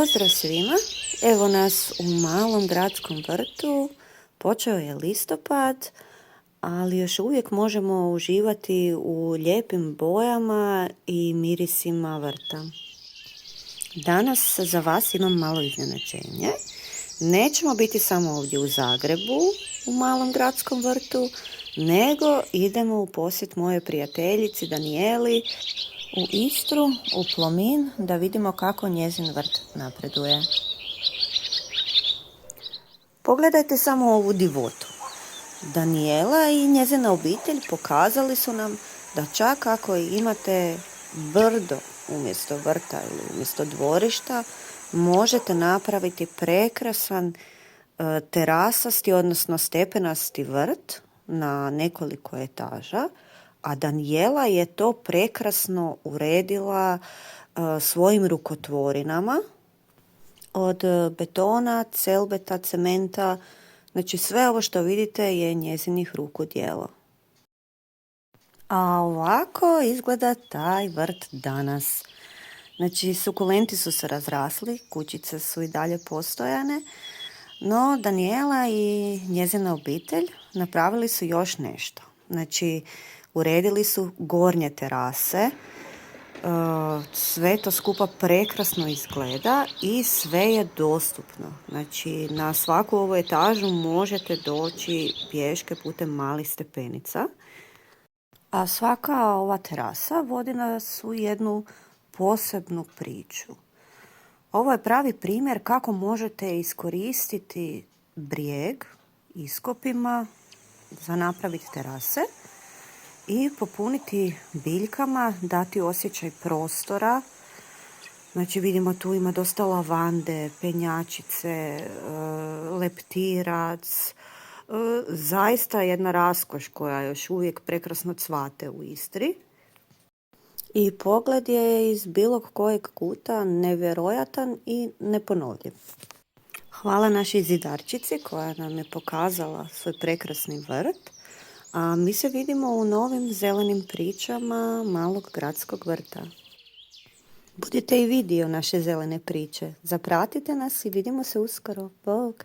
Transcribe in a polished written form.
Pozdrav svima! Evo nas u malom gradskom vrtu. Počeo je listopad, ali još uvijek možemo uživati u lijepim bojama i mirisima vrta. Danas za vas imam malo iznenađenje. Nećemo biti samo ovdje u Zagrebu, u malom gradskom vrtu, nego idemo u posjet mojoj prijateljici Danijeli u Istru, u Plomin, da vidimo kako njezin vrt napreduje. Pogledajte samo ovu divotu. Danijela i njezina obitelj pokazali su nam da čak ako imate brdo umjesto vrta ili umjesto dvorišta, možete napraviti prekrasan terasasti, odnosno stepenasti vrt na nekoliko etaža, a Danijela je to prekrasno uredila svojim rukotvorinama od betona, celbeta, cementa. Znači sve ovo što vidite je njezinih rukodjela. A ovako izgleda taj vrt danas. Znači sukulenti su se razrasli, kućice su i dalje postojane, no Danijela i njezina obitelj napravili su još nešto. Znači uredili su gornje terase, sve to skupa prekrasno izgleda i sve je dostupno. Znači na svaku ovu etažu možete doći pješke putem malih stepenica, a svaka ova terasa vodi nas u jednu posebnu priču. Ovo je pravi primjer kako možete iskoristiti brijeg iskopima za napraviti terase i popuniti biljkama, dati osjećaj prostora. Znači vidimo tu ima dosta lavande, penjačice, leptirac. Zaista jedna raskoš koja još uvijek prekrasno cvate u Istri. I pogled je iz bilo kojeg kuta nevjerojatan i neponovljiv. Hvala našoj zidarčici koja nam je pokazala svoj prekrasni vrt. A mi se vidimo u novim zelenim pričama malog gradskog vrta. Budite i vi dio naše zelene priče. Zapratite nas i vidimo se uskoro. Bog!